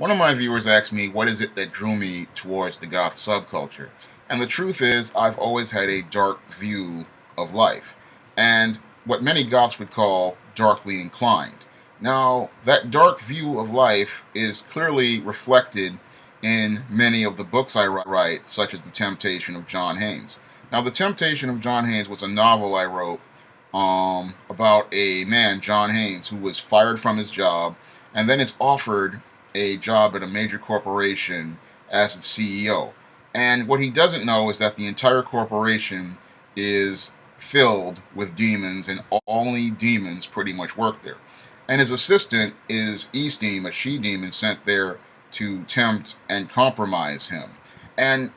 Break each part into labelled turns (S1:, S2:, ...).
S1: One of my viewers asked me, what is it that drew me towards the goth subculture? And the truth is, I've always had a dark view of life, and what many goths would call darkly inclined. Now, that dark view of life is clearly reflected in many of the books I write, such as The Temptation of John Haynes. Now, The Temptation of John Haynes was a novel I wrote about a man, John Haynes, who was fired from his job and then is offered a job at a major corporation as its CEO. And what he doesn't know is that the entire corporation is filled with demons, and only demons pretty much work there. And his assistant is ESTEEM, a she-demon sent there to tempt and compromise him. And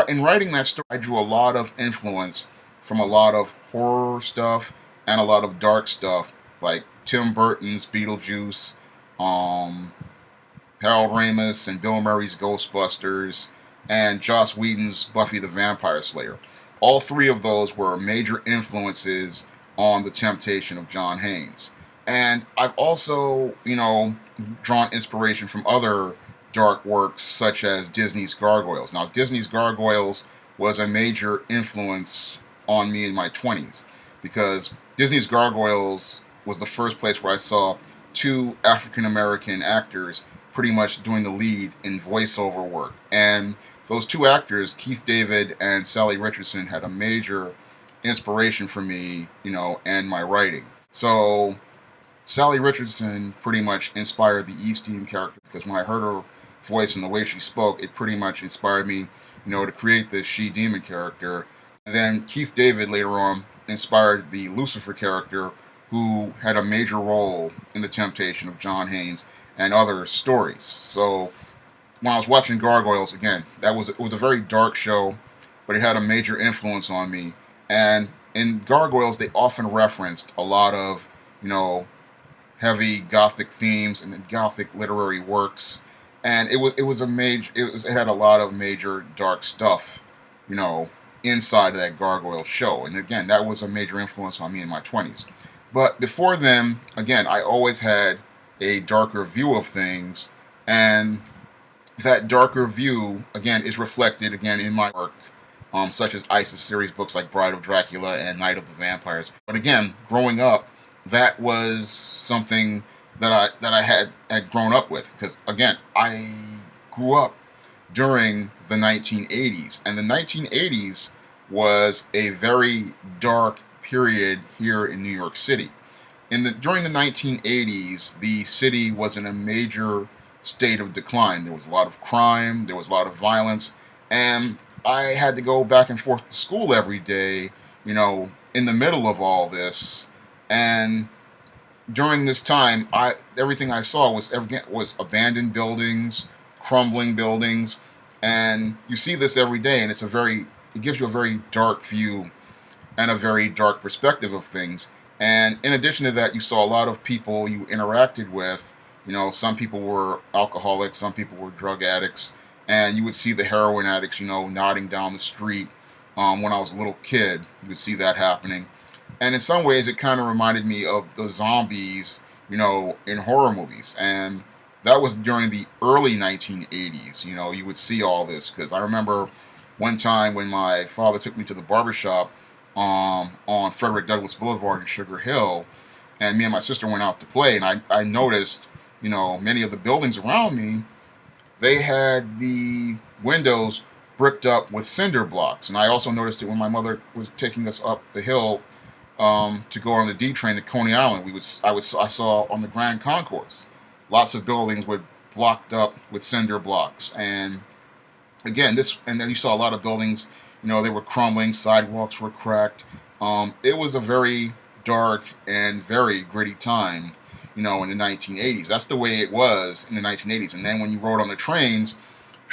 S1: in writing that story, I drew a lot of influence from a lot of horror stuff and a lot of dark stuff, like Tim Burton's Beetlejuice, Harold Ramis and Bill Murray's Ghostbusters, and Joss Whedon's Buffy the Vampire Slayer. All three of those were major influences on The Temptation of John Haynes. And I've also, drawn inspiration from other dark works such as Disney's Gargoyles. Now, Disney's Gargoyles was a major influence on me in my 20s because Disney's Gargoyles was the first place where I saw two African American actors pretty much doing the lead in voiceover work. And those two actors, Keith David and Sally Richardson, had a major inspiration for me, and my writing. So Sally Richardson pretty much inspired the ESTEEM character because when I heard her voice and the way she spoke, it pretty much inspired me, to create this she-demon character. And then Keith David later on inspired the Lucifer character, who had a major role in The Temptation of John Haynes and other stories. So when I was watching Gargoyles, again, it was a very dark show, but it had a major influence on me. And in Gargoyles, they often referenced a lot of, heavy gothic themes and gothic literary works, and it had a lot of major dark stuff, inside of that Gargoyle show. And again, that was a major influence on me in my 20s. But before then, again, I always had a darker view of things, and that darker view, again, is reflected, again, in my work, such as ISIS series books like Bride of Dracula and Night of the Vampires. But again, growing up, that was something that I had grown up with, because, again, I grew up during the 1980s, and the 1980s was a very dark period here in New York City. During the 1980s, the city was in a major state of decline. There was a lot of crime, there was a lot of violence, and I had to go back and forth to school every day, in the middle of all this. And during this time, everything I saw was abandoned buildings, crumbling buildings, and you see this every day, and it gives you a very dark view and a very dark perspective of things. And in addition to that, you saw a lot of people you interacted with. Some people were alcoholics, some people were drug addicts, and you would see the heroin addicts, nodding down the street. When I was a little kid, you would see that happening. And in some ways, it kind of reminded me of the zombies, in horror movies. And that was during the early 1980s. You would see all this, because I remember one time when my father took me to the barbershop on Frederick Douglass Boulevard in Sugar Hill, and me and my sister went out to play, and I noticed, many of the buildings around me, they had the windows bricked up with cinder blocks. And I also noticed it when my mother was taking us up the hill to go on the D train to Coney Island. I saw on the Grand Concourse, lots of buildings were blocked up with cinder blocks. And again, and then you saw a lot of buildings, they were crumbling, sidewalks were cracked. It was a very dark and very gritty time, in the 1980s. That's the way it was in the 1980s. And then when you rode on the trains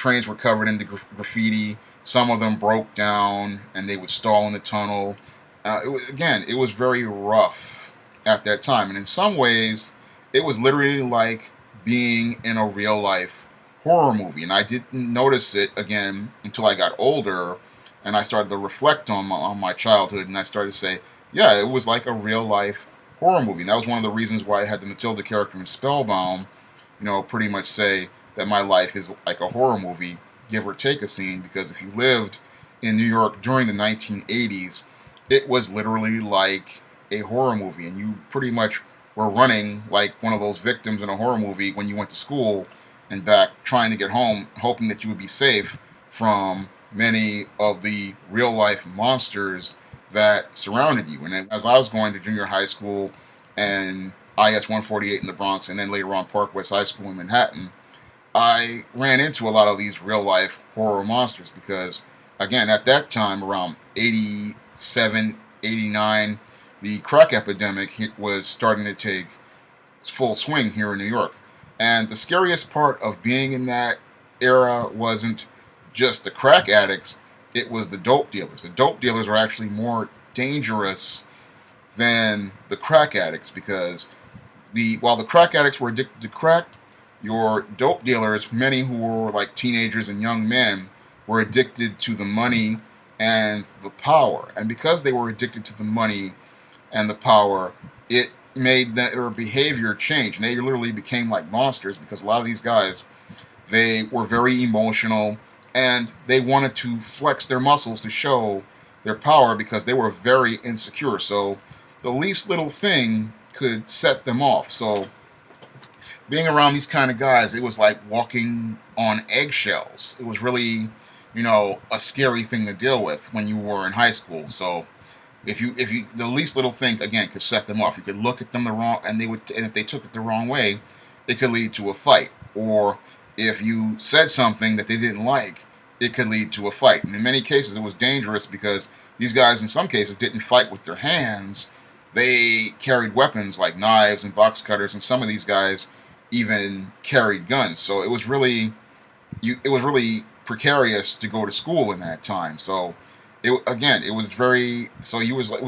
S1: were covered in graffiti. Some of them broke down and they would stall in the tunnel. It was very rough at that time. And in some ways, it was literally like being in a real life horror movie. And I didn't notice it, again, until I got older and I started to reflect on my childhood, and I started to say, yeah, it was like a real life horror movie. And that was one of the reasons why I had the Matilda character in Spellbound, pretty much say, that my life is like a horror movie, give or take a scene, because if you lived in New York during the 1980s, it was literally like a horror movie, and you pretty much were running like one of those victims in a horror movie when you went to school and back trying to get home, hoping that you would be safe from many of the real life monsters that surrounded you. And as I was going to junior high school and IS 148 in the Bronx, and then later on Park West High School in Manhattan, I ran into a lot of these real life horror monsters because, again, at that time, around 87, 89, the crack epidemic was starting to take full swing here in New York. And the scariest part of being in that era wasn't just the crack addicts, it was the dope dealers. The dope dealers were actually more dangerous than the crack addicts because while the crack addicts were addicted to crack, your dope dealers, many who were like teenagers and young men, were addicted to the money and the power. And because they were addicted to the money and the power, it made their behavior change. And they literally became like monsters because a lot of these guys, they were very emotional and they wanted to flex their muscles to show their power because they were very insecure. So the least little thing could set them off. So being around these kind of guys, it was like walking on eggshells. It was really, a scary thing to deal with when you were in high school. So if you the least little thing again could set them off. You could look at them the wrong, and if they took it the wrong way, it could lead to a fight. Or if you said something that they didn't like, it could lead to a fight. And in many cases, it was dangerous because these guys, in some cases, didn't fight with their hands. They carried weapons like knives and box cutters, and some of these guys even carried guns. So it was really precarious to go to school in that time. So it was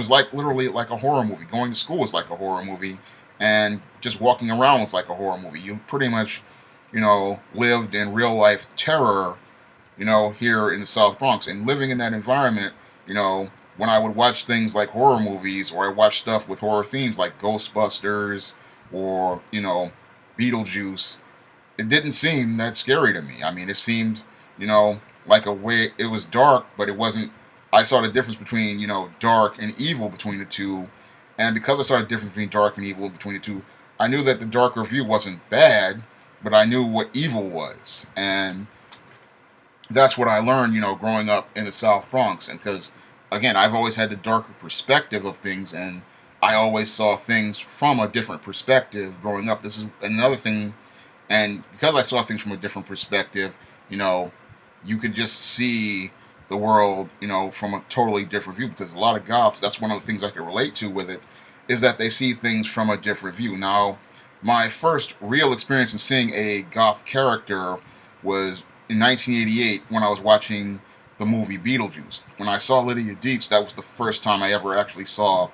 S1: like literally like a horror movie. Going to school was like a horror movie, and just walking around was like a horror movie. You pretty much, lived in real life terror, here in the South Bronx. And living in that environment, when I would watch things like horror movies, or I watch stuff with horror themes like Ghostbusters or, Beetlejuice, it didn't seem that scary to me. I mean, it seemed, like a way, it was dark, but it wasn't, I saw the difference between, dark and evil between the two. And because I saw the difference between dark and evil between the two, I knew that the darker view wasn't bad, but I knew what evil was. And that's what I learned, growing up in the South Bronx. And because, again, I've always had the darker perspective of things, and I always saw things from a different perspective growing up. This is another thing. And because I saw things from a different perspective, you could just see the world, from a totally different view. Because a lot of goths, that's one of the things I can relate to with it, is that they see things from a different view. Now, my first real experience in seeing a goth character was in 1988 when I was watching the movie Beetlejuice. When I saw Lydia Deetz, that was the first time I ever actually saw,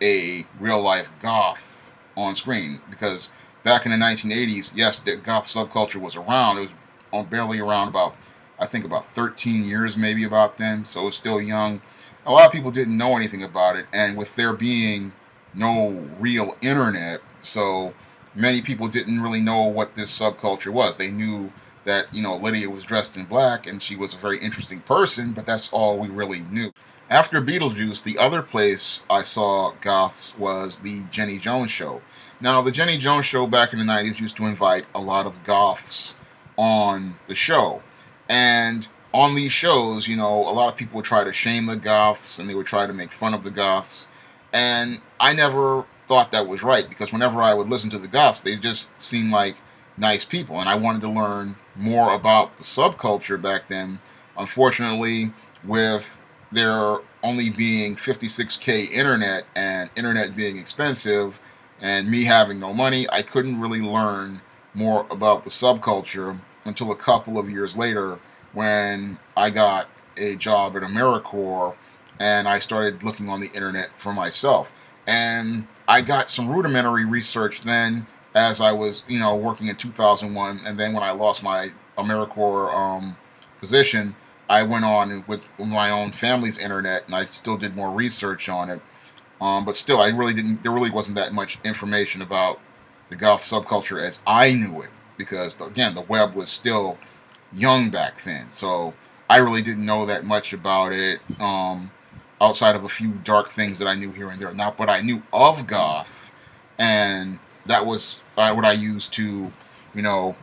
S1: a real life goth on screen. Because back in the 1980s, yes, the goth subculture was around. It was barely around about 13 years maybe about then, so it was still young. A lot of people didn't know anything about it, and with there being no real internet, so many people didn't really know what this subculture was. They knew that, Lydia was dressed in black and she was a very interesting person, but that's all we really knew. After Beetlejuice, the other place I saw goths was the Jenny Jones Show. Now, the Jenny Jones Show back in the 90s used to invite a lot of goths on the show. And on these shows, a lot of people would try to shame the goths, and they would try to make fun of the goths. And I never thought that was right, because whenever I would listen to the goths, they just seemed like nice people. And I wanted to learn more about the subculture back then. Unfortunately, with there only being 56K internet, and internet being expensive, and me having no money, I couldn't really learn more about the subculture until a couple of years later, when I got a job at AmeriCorps and I started looking on the internet for myself. And I got some rudimentary research then as I was, working in 2001. And then when I lost my AmeriCorps position, I went on with my own family's internet, and I still did more research on it. But still, there really wasn't that much information about the goth subculture as I knew it. because, again, the web was still young back then. So I really didn't know that much about it, outside of a few dark things that I knew here and there. Now, but I knew of goth, and that was what I used to, you know,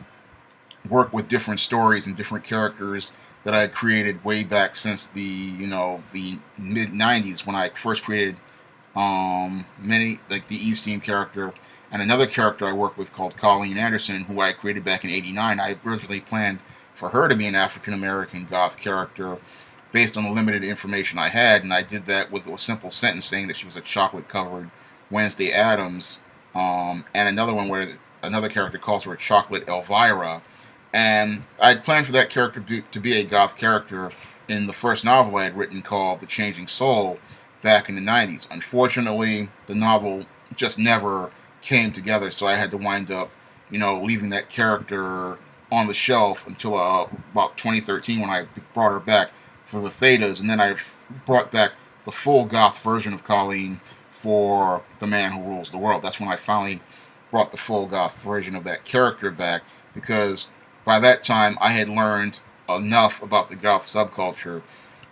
S1: work with different stories and different characters that I had created way back since the mid '90s when I first created many, like the ESTEEM character and another character I worked with called Colleen Anderson, who I created back in '89. I originally planned for her to be an African American goth character based on the limited information I had, and I did that with a simple sentence saying that she was a chocolate covered Wednesday Addams, and another one where another character calls her a chocolate Elvira. And I had planned for that character to be a goth character in the first novel I had written called The Changing Soul back in the '90s. Unfortunately, the novel just never came together, so I had to wind up, leaving that character on the shelf until about 2013 when I brought her back for the Thetas, and then I brought back the full goth version of Colleen for The Man Who Rules the World. That's when I finally brought the full goth version of that character back, because by that time I had learned enough about the goth subculture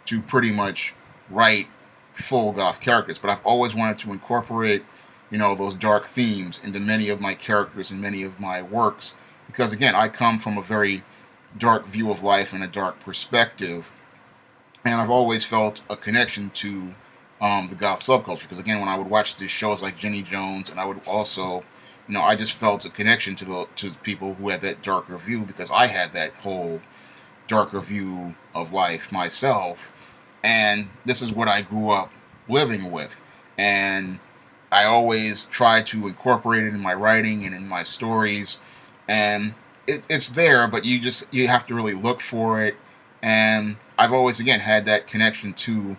S1: to pretty much write full goth characters. But I've always wanted to incorporate, those dark themes into many of my characters and many of my works, because again, I come from a very dark view of life and a dark perspective, and I've always felt a connection to the goth subculture. Because again, when I would watch these shows like Jenny Jones, and I would also, I just felt a connection to people who had that darker view, because I had that whole darker view of life myself, and this is what I grew up living with, and I always try to incorporate it in my writing and in my stories, and it's there, but you have to really look for it. And I've always, again, had that connection to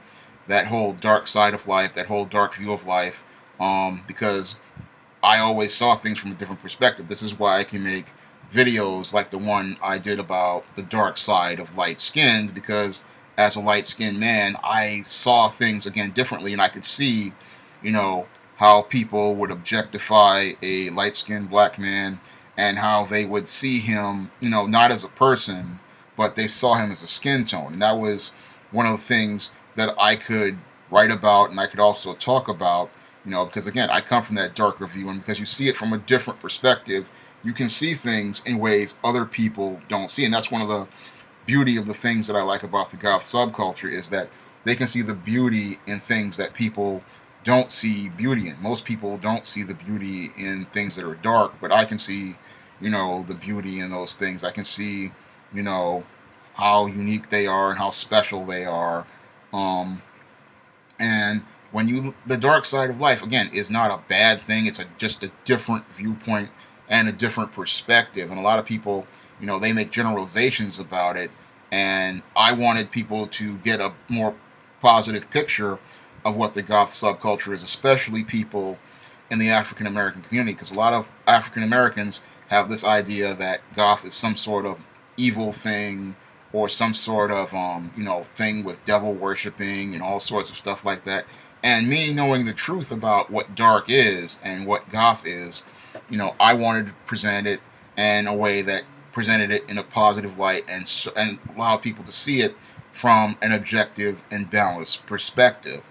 S1: that whole dark side of life, that whole dark view of life, because I always saw things from a different perspective. This is why I can make videos like the one I did about the dark side of light-skinned, because as a light-skinned man, I saw things, again, differently, and I could see, how people would objectify a light-skinned black man, and how they would see him, not as a person, but they saw him as a skin tone. And that was one of the things that I could write about, and I could also talk about, because again, I come from that darker view, and because you see it from a different perspective, you can see things in ways other people don't see. And that's one of the beauty of the things that I like about the goth subculture, is that they can see the beauty in things that people don't see beauty in. Most people don't see the beauty in things that are dark, but I can see, the beauty in those things. I can see, how unique they are and how special they are. And the dark side of life, again, is not a bad thing. It's just a different viewpoint and a different perspective. And a lot of people, they make generalizations about it. And I wanted people to get a more positive picture of what the goth subculture is, especially people in the African American community, because a lot of African Americans have this idea that goth is some sort of evil thing, or some sort of thing with devil worshipping and all sorts of stuff like that. And me knowing the truth about what dark is and what goth is, I wanted to present it in a way that presented it in a positive light, and allow people to see it from an objective and balanced perspective.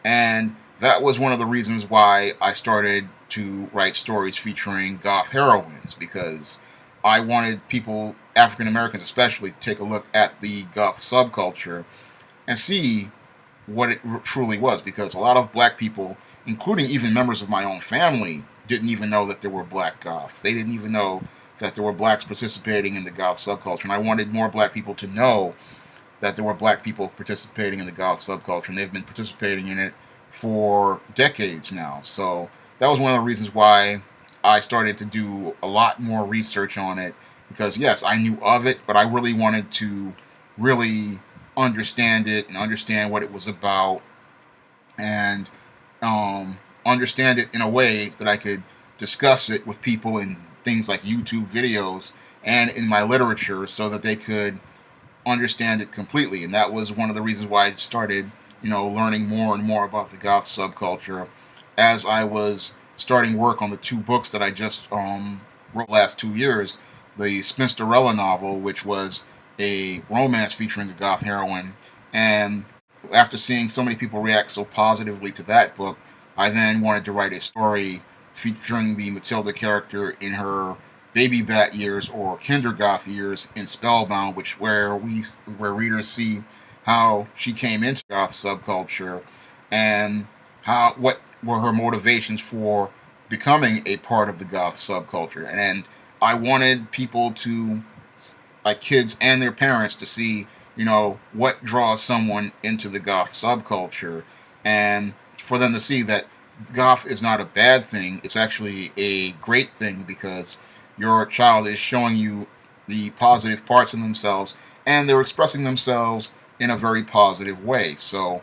S1: And that was one of the reasons why I started to write stories featuring goth heroines, because I wanted people, African Americans especially, to take a look at the goth subculture and see what it truly was. Because a lot of black people, including even members of my own family, didn't even know that there were black goths. They didn't even know that there were blacks participating in the goth subculture. And I wanted more black people to know that there were black people participating in the goth subculture, and they've been participating in it for decades now. So that was one of the reasons why I started to do a lot more research on it, because yes, I knew of it, but I really wanted to really understand it and understand what it was about, and understand it in a way that I could discuss it with people in things like YouTube videos and in my literature, so that they could understand it completely. And that was one of the reasons why I started, learning more and more about the goth subculture as I was starting work on the two books that I just wrote last 2 years, the Spinsterella novel, which was a romance featuring a goth heroine. And after seeing so many people react so positively to that book, I then wanted to write a story featuring the Matilda character in her baby bat years or kindergoth years in Spellbound, where readers see how she came into goth subculture and what were her motivations for becoming a part of the goth subculture. And I wanted people to, like kids and their parents, to see, what draws someone into the goth subculture, and for them to see that goth is not a bad thing. It's actually a great thing because your child is showing you the positive parts in themselves, and they're expressing themselves in a very positive way. So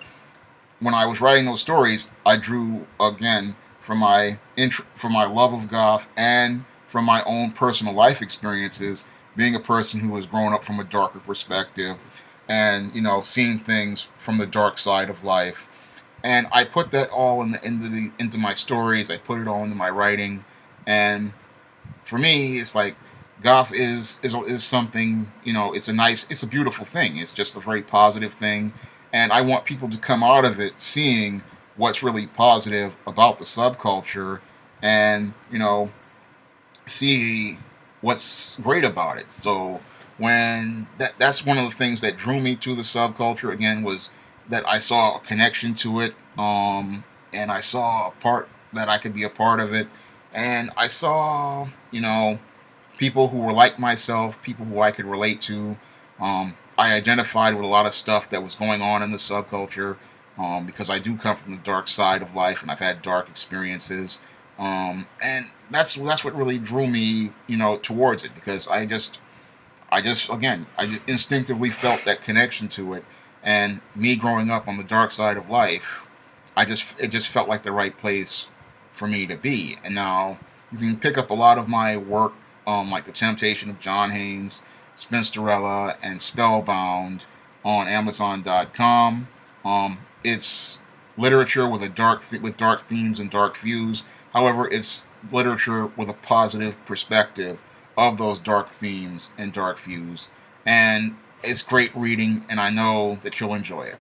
S1: when I was writing those stories, I drew again from my love of goth and from my own personal life experiences, being a person who has grown up from a darker perspective, and seeing things from the dark side of life. And I put that all into my stories. I put it all into my writing, and for me, it's like goth is something. It's a beautiful thing. It's just a very positive thing, and I want people to come out of it seeing what's really positive about the subculture, and see what's great about it. So when that's one of the things that drew me to the subculture again, was that I saw a connection to it, and I saw a part that I could be a part of it, and I saw people who were like myself, people who I could relate to. I identified with a lot of stuff that was going on in the subculture, because I do come from the dark side of life, and I've had dark experiences. And that's what really drew me, towards it, because I just instinctively felt that connection to it, and me growing up on the dark side of life, it just felt like the right place for me to be. And now you can pick up a lot of my work, like The Temptation of John Haynes, Spinsterella, and Spellbound on Amazon.com. It's literature with with dark themes and dark views. However, it's literature with a positive perspective of those dark themes and dark views. And it's great reading, and I know that you'll enjoy it.